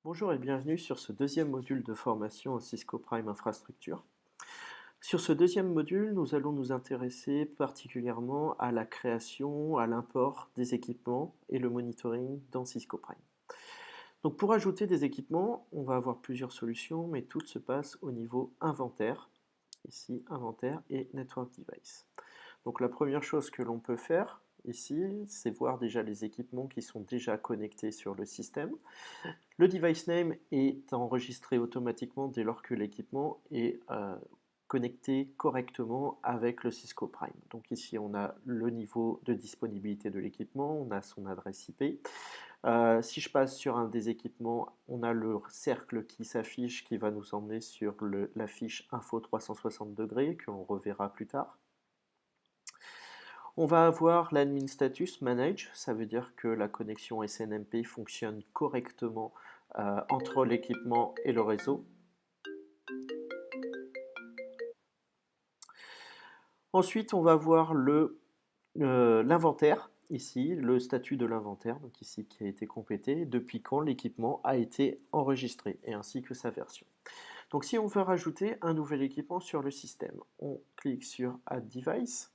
Bonjour et bienvenue sur ce deuxième module de formation en Cisco Prime Infrastructure. Sur ce deuxième module, nous allons nous intéresser particulièrement à la création, à l'import des équipements et le monitoring dans Cisco Prime. Donc pour ajouter des équipements, on va avoir plusieurs solutions, mais toutes se passent au niveau inventaire. Ici, inventaire et network device. Donc la première chose que l'on peut faire ici, c'est voir déjà les équipements qui sont déjà connectés sur le système. Le device name est enregistré automatiquement dès lors que l'équipement est connecté correctement avec le Cisco Prime. Donc ici, on a le niveau de disponibilité de l'équipement, on a son adresse IP. Si je passe sur un des équipements, on a le cercle qui s'affiche, qui va nous emmener sur la fiche info 360 degrés, que l'on reverra plus tard. On va avoir l'admin status manage, ça veut dire que la connexion SNMP fonctionne correctement entre l'équipement et le réseau. Ensuite, on va voir l'inventaire, ici, le statut de l'inventaire, donc ici qui a été complété, depuis quand l'équipement a été enregistré, et ainsi que sa version. Donc si on veut rajouter un nouvel équipement sur le système, on clique sur Add Device.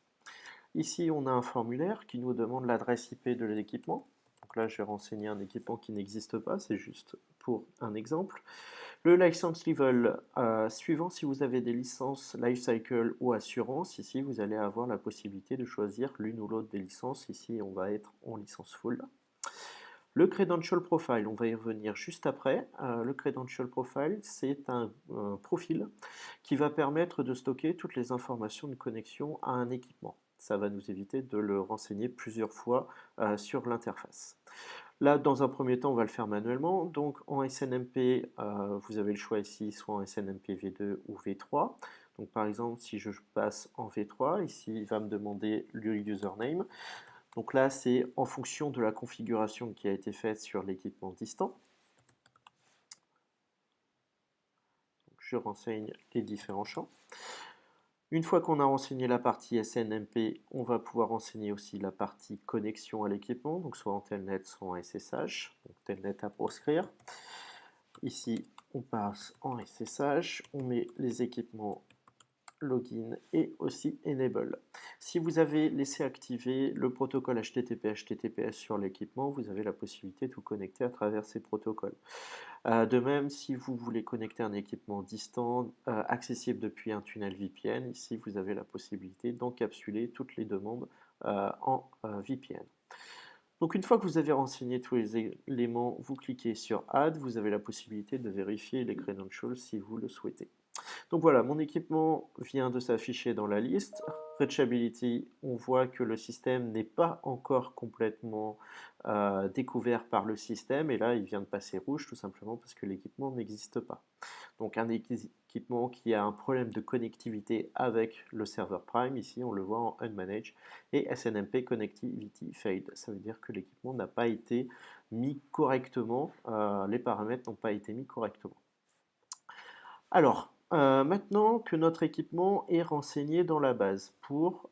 Ici, on a un formulaire qui nous demande l'adresse IP de l'équipement. Donc là, je vais renseigner un équipement qui n'existe pas, c'est juste pour un exemple. Le license level suivant, si vous avez des licences lifecycle ou assurance, ici, vous allez avoir la possibilité de choisir l'une ou l'autre des licences. Ici, on va être en licence full. Le Credential Profile, on va y revenir juste après. Le Credential Profile, c'est un profil qui va permettre de stocker toutes les informations de connexion à un équipement. Ça va nous éviter de le renseigner plusieurs fois sur l'interface. Là, dans un premier temps, on va le faire manuellement. Donc, en SNMP, vous avez le choix ici, soit en SNMP V2 ou V3. Donc, par exemple, si je passe en V3, ici, il va me demander le username. Donc là, c'est en fonction de la configuration qui a été faite sur l'équipement distant. Donc, je renseigne les différents champs. Une fois qu'on a renseigné la partie SNMP, on va pouvoir renseigner aussi la partie connexion à l'équipement, donc soit en Telnet, soit en SSH. Donc Telnet à proscrire. Ici, on passe en SSH, on met les équipements login et aussi enable. Si vous avez laissé activer le protocole HTTP/HTTPS sur l'équipement, vous avez la possibilité de vous connecter à travers ces protocoles. De même, si vous voulez connecter un équipement distant accessible depuis un tunnel VPN, ici vous avez la possibilité d'encapsuler toutes les demandes en VPN. Donc une fois que vous avez renseigné tous les éléments, vous cliquez sur Add, vous avez la possibilité de vérifier les credentials si vous le souhaitez. Donc voilà, mon équipement vient de s'afficher dans la liste. Reachability, on voit que le système n'est pas encore complètement découvert par le système, et là il vient de passer rouge tout simplement parce que l'équipement n'existe pas. Donc un équipement qui a un problème de connectivité avec le serveur Prime, ici on le voit en Unmanaged, et SNMP Connectivity Failed, ça veut dire que l'équipement n'a pas été mis correctement, les paramètres n'ont pas été mis correctement. Alors, maintenant que notre équipement est renseigné dans la base pour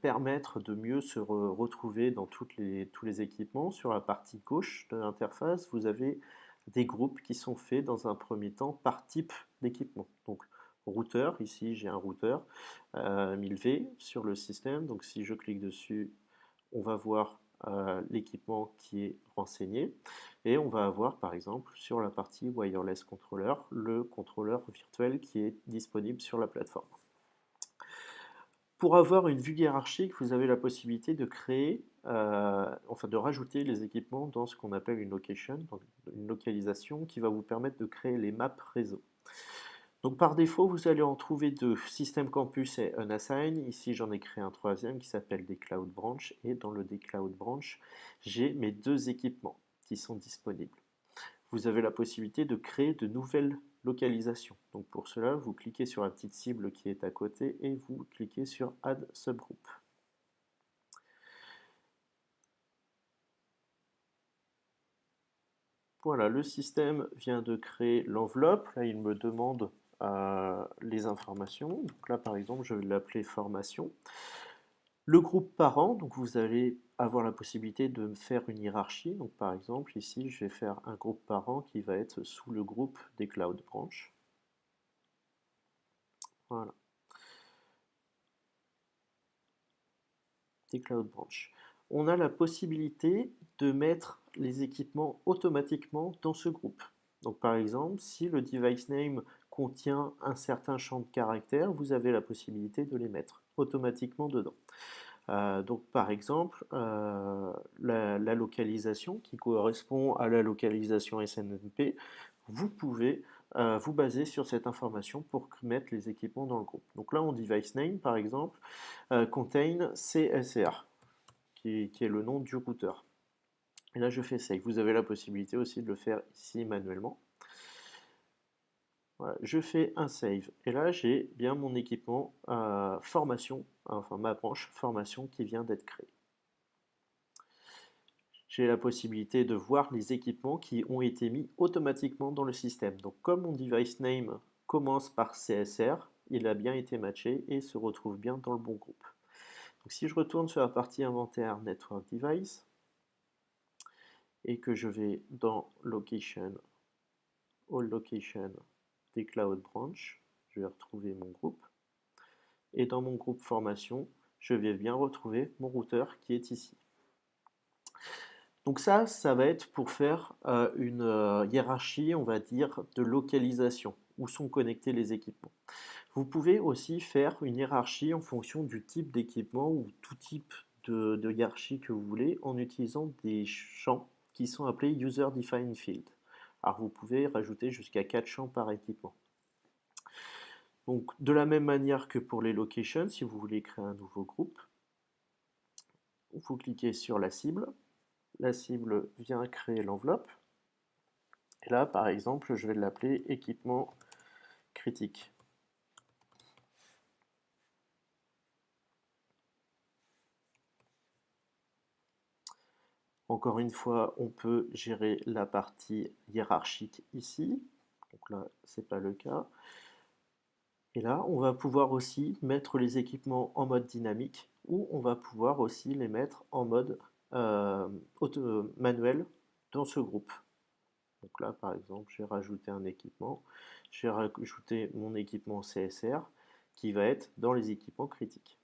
permettre de mieux se retrouver dans tous les équipements, sur la partie gauche de l'interface, vous avez des groupes qui sont faits dans un premier temps par type d'équipement. Donc, routeur, ici j'ai un routeur 1000V sur le système, donc si je clique dessus, on va voir l'équipement qui est renseigné et on va avoir par exemple sur la partie wireless controller le contrôleur virtuel qui est disponible sur la plateforme. Pour avoir une vue hiérarchique, vous avez la possibilité de créer, enfin de rajouter les équipements dans ce qu'on appelle une location, donc une localisation qui va vous permettre de créer les maps réseau. Donc par défaut, vous allez en trouver deux, System Campus et Unassign. Ici, j'en ai créé un troisième qui s'appelle Cloud Branch. Et dans le Cloud Branch, j'ai mes deux équipements qui sont disponibles. Vous avez la possibilité de créer de nouvelles localisations. Donc pour cela, vous cliquez sur la petite cible qui est à côté et vous cliquez sur Add Subgroup. Voilà, le système vient de créer l'enveloppe. Là, il me demande les informations. Donc là, par exemple, je vais l'appeler formation. Le groupe parent, donc vous allez avoir la possibilité de faire une hiérarchie. Donc par exemple, ici, je vais faire un groupe parent qui va être sous le groupe des Cloud Branch. Voilà. Des Cloud Branch. On a la possibilité de mettre les équipements automatiquement dans ce groupe. Donc par exemple, si le device name contient un certain champ de caractères, vous avez la possibilité de les mettre automatiquement dedans. Donc par exemple, la localisation qui correspond à la localisation SNMP, vous pouvez vous baser sur cette information pour mettre les équipements dans le groupe. Donc là, en device name, par exemple, contain CSR, qui est le nom du routeur. Et là, je fais save. Vous avez la possibilité aussi de le faire ici manuellement. Voilà, je fais un save. Et là, j'ai bien mon équipement formation, enfin ma branche formation qui vient d'être créée. J'ai la possibilité de voir les équipements qui ont été mis automatiquement dans le système. Donc comme mon device name commence par CSR, il a bien été matché et se retrouve bien dans le bon groupe. Donc si je retourne sur la partie inventaire Network Device et que je vais dans Location, All Location des Cloud Branch, je vais retrouver mon groupe. Et dans mon groupe formation, je vais bien retrouver mon routeur qui est ici. Donc ça va être pour faire une hiérarchie, on va dire, de localisation, où sont connectés les équipements. Vous pouvez aussi faire une hiérarchie en fonction du type d'équipement ou tout type de hiérarchie que vous voulez en utilisant des champs qui sont appelés User Defined Field. Alors vous pouvez rajouter jusqu'à 4 champs par équipement. Donc de la même manière que pour les locations, si vous voulez créer un nouveau groupe, vous cliquez sur la cible vient créer l'enveloppe. Et là, par exemple, je vais l'appeler équipement critique. Encore une fois, on peut gérer la partie hiérarchique ici. Donc là, ce n'est pas le cas. Et là, on va pouvoir aussi mettre les équipements en mode dynamique ou on va pouvoir aussi les mettre en mode manuel dans ce groupe. Donc là, par exemple, j'ai rajouté un équipement. J'ai rajouté mon équipement CSR qui va être dans les équipements critiques.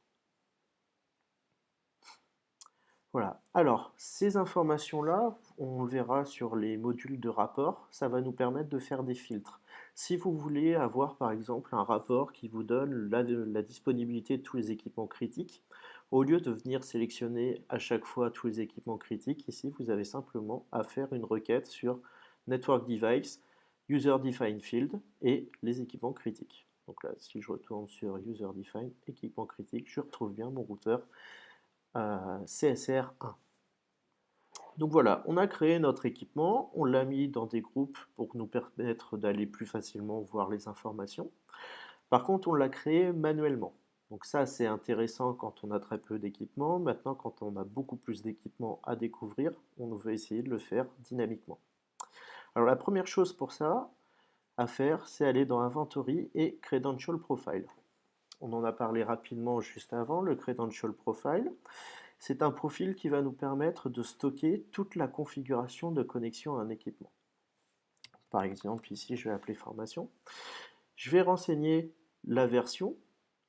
Voilà. Alors, ces informations-là, on le verra sur les modules de rapport, ça va nous permettre de faire des filtres. Si vous voulez avoir, par exemple, un rapport qui vous donne la disponibilité de tous les équipements critiques, au lieu de venir sélectionner à chaque fois tous les équipements critiques, ici, vous avez simplement à faire une requête sur Network Device, User Defined Field et les équipements critiques. Donc là, si je retourne sur User Defined, équipement critique, je retrouve bien mon routeur CSR1. Donc voilà, on a créé notre équipement, on l'a mis dans des groupes pour nous permettre d'aller plus facilement voir les informations. Par contre, on l'a créé manuellement. Donc ça, c'est intéressant quand on a très peu d'équipement. Maintenant, quand on a beaucoup plus d'équipement à découvrir, on veut essayer de le faire dynamiquement. Alors la première chose pour ça à faire, c'est aller dans Inventory et Credential Profile. On en a parlé rapidement juste avant, le Credential Profile. C'est un profil qui va nous permettre de stocker toute la configuration de connexion à un équipement. Par exemple, ici, je vais appeler formation. Je vais renseigner la version,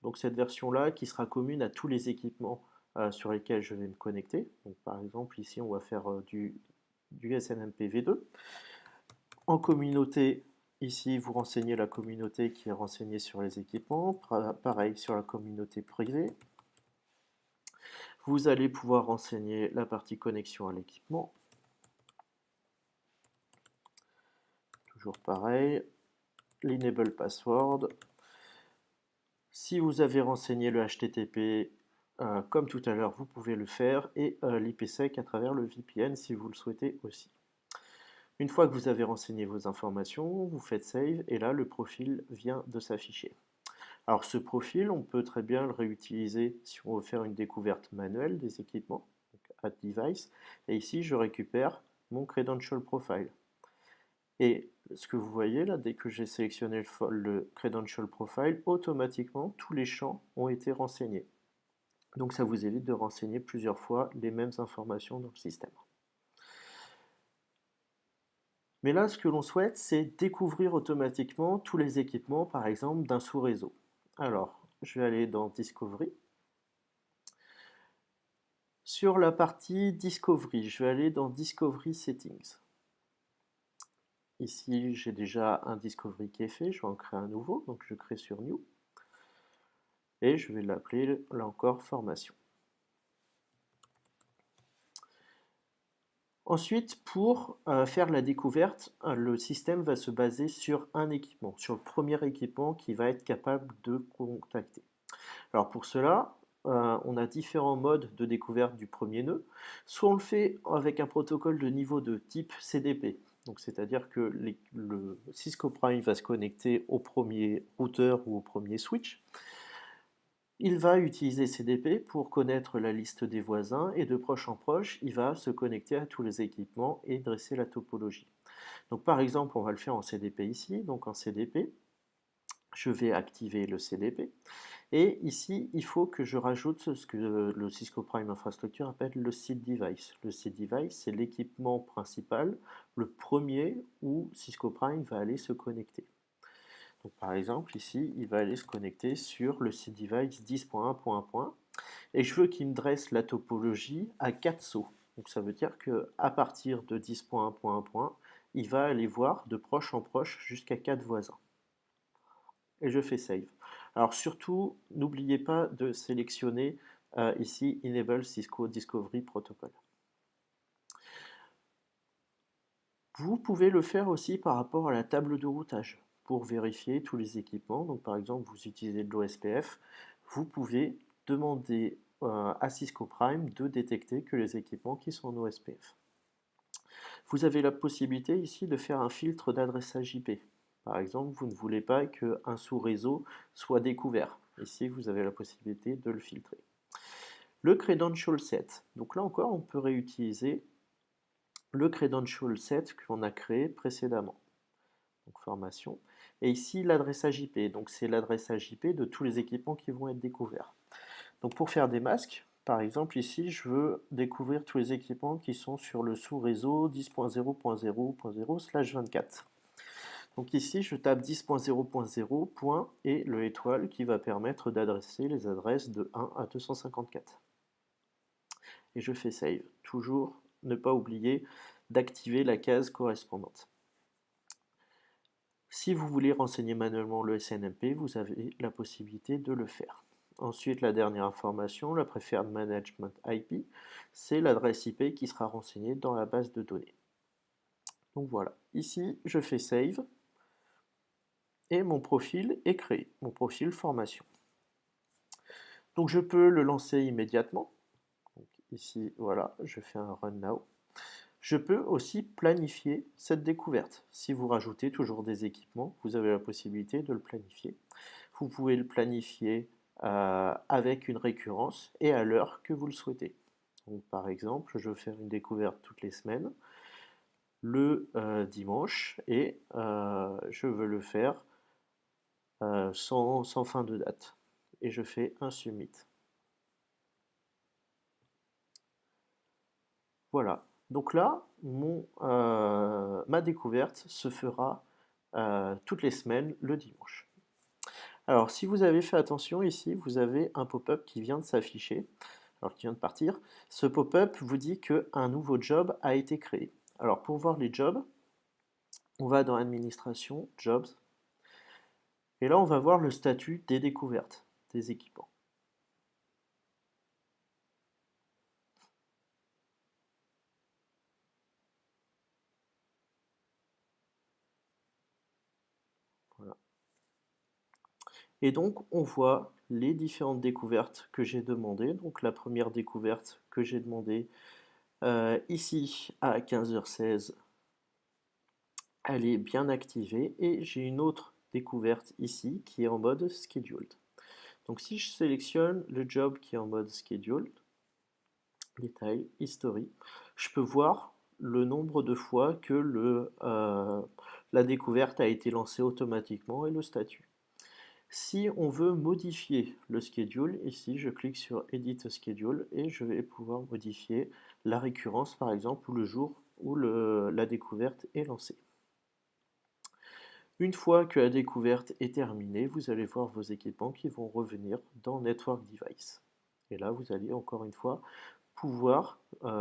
donc cette version-là qui sera commune à tous les équipements sur lesquels je vais me connecter. Donc, par exemple, ici, on va faire du SNMP V2. En communauté, ici, vous renseignez la communauté qui est renseignée sur les équipements. Pareil sur la communauté privée. Vous allez pouvoir renseigner la partie connexion à l'équipement. Toujours pareil, l'enable password. Si vous avez renseigné le HTTP, comme tout à l'heure, vous pouvez le faire, et l'IPsec à travers le VPN si vous le souhaitez aussi. Une fois que vous avez renseigné vos informations, vous faites save, et là, le profil vient de s'afficher. Alors ce profil, on peut très bien le réutiliser si on veut faire une découverte manuelle des équipements, donc add device, et ici je récupère mon credential profile. Et ce que vous voyez là, dès que j'ai sélectionné le credential profile, automatiquement tous les champs ont été renseignés. Donc ça vous évite de renseigner plusieurs fois les mêmes informations dans le système. Mais là, ce que l'on souhaite, c'est découvrir automatiquement tous les équipements, par exemple, d'un sous-réseau. Alors, je vais aller dans Discovery. Sur la partie Discovery, je vais aller dans Discovery Settings. Ici, j'ai déjà un Discovery qui est fait, je vais en créer un nouveau, donc je crée sur New. Et je vais l'appeler, là encore, Formation. Ensuite, pour faire la découverte, le système va se baser sur un équipement, sur le premier équipement qui va être capable de contacter. Alors pour cela, on a différents modes de découverte du premier nœud. Soit on le fait avec un protocole de niveau de type CDP, donc c'est-à-dire que le Cisco Prime va se connecter au premier routeur ou au premier switch. Il va utiliser CDP pour connaître la liste des voisins et de proche en proche, il va se connecter à tous les équipements et dresser la topologie. Donc par exemple, on va le faire en CDP ici. Donc en CDP, je vais activer le CDP. Et ici, il faut que je rajoute ce que le Cisco Prime Infrastructure appelle le seed device. Le seed device, c'est l'équipement principal, le premier où Cisco Prime va aller se connecter. Donc, par exemple, ici, il va aller se connecter sur le seed device 10.1.1 et je veux qu'il me dresse la topologie à 4 sauts. Donc ça veut dire qu'à partir de 10.1.1, il va aller voir de proche en proche jusqu'à 4 voisins. Et je fais Save. Alors surtout, n'oubliez pas de sélectionner ici Enable Cisco Discovery Protocol. Vous pouvez le faire aussi par rapport à la table de routage pour vérifier tous les équipements. Donc par exemple, vous utilisez de l'OSPF, vous pouvez demander à Cisco Prime de détecter que les équipements qui sont en OSPF. Vous avez la possibilité ici de faire un filtre d'adressage IP. Par exemple, vous ne voulez pas qu'un sous-réseau soit découvert. Ici, vous avez la possibilité de le filtrer. Le credential set. Donc là encore, on peut réutiliser le credential set qu'on a créé précédemment. Donc formation. Et ici, l'adressage IP. Donc c'est l'adressage IP de tous les équipements qui vont être découverts. Donc pour faire des masques, par exemple ici, je veux découvrir tous les équipements qui sont sur le sous-réseau 10.0.0.0/24. Donc ici, je tape 10.0.0. Et le étoile qui va permettre d'adresser les adresses de 1 à 254. Et je fais Save. Toujours ne pas oublier d'activer la case correspondante. Si vous voulez renseigner manuellement le SNMP, vous avez la possibilité de le faire. Ensuite, la dernière information, la Preferred Management IP, c'est l'adresse IP qui sera renseignée dans la base de données. Donc voilà, ici je fais Save et mon profil est créé, mon profil formation. Donc je peux le lancer immédiatement. Donc ici, voilà, je fais un Run Now. Je peux aussi planifier cette découverte. Si vous rajoutez toujours des équipements, vous avez la possibilité de le planifier. Vous pouvez le planifier avec une récurrence et à l'heure que vous le souhaitez. Donc, par exemple, je veux faire une découverte toutes les semaines, le dimanche, et je veux le faire sans fin de date. Et je fais un submit. Voilà. Donc là, ma découverte se fera toutes les semaines le dimanche. Alors, si vous avez fait attention ici, vous avez un pop-up qui vient de s'afficher, alors qui vient de partir. Ce pop-up vous dit qu'un nouveau job a été créé. Alors, pour voir les jobs, on va dans Administration, Jobs, et là, on va voir le statut des découvertes des équipements. Voilà. Et donc, on voit les différentes découvertes que j'ai demandées. Donc, la première découverte que j'ai demandée ici à 15h16, elle est bien activée. Et j'ai une autre découverte ici qui est en mode Scheduled. Donc, si je sélectionne le job qui est en mode Scheduled, détail, history, je peux voir le nombre de fois que la découverte a été lancée automatiquement et le statut. Si on veut modifier le schedule, ici je clique sur Edit Schedule et je vais pouvoir modifier la récurrence par exemple ou le jour où la découverte est lancée. Une fois que la découverte est terminée, vous allez voir vos équipements qui vont revenir dans Network Device. Et là, vous allez encore une fois pouvoir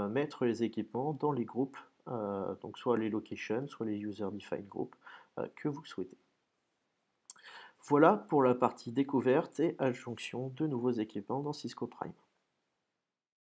mettre les équipements dans les groupes, donc soit les locations, soit les user defined groups que vous souhaitez. Voilà pour la partie découverte et adjonction de nouveaux équipements dans Cisco Prime.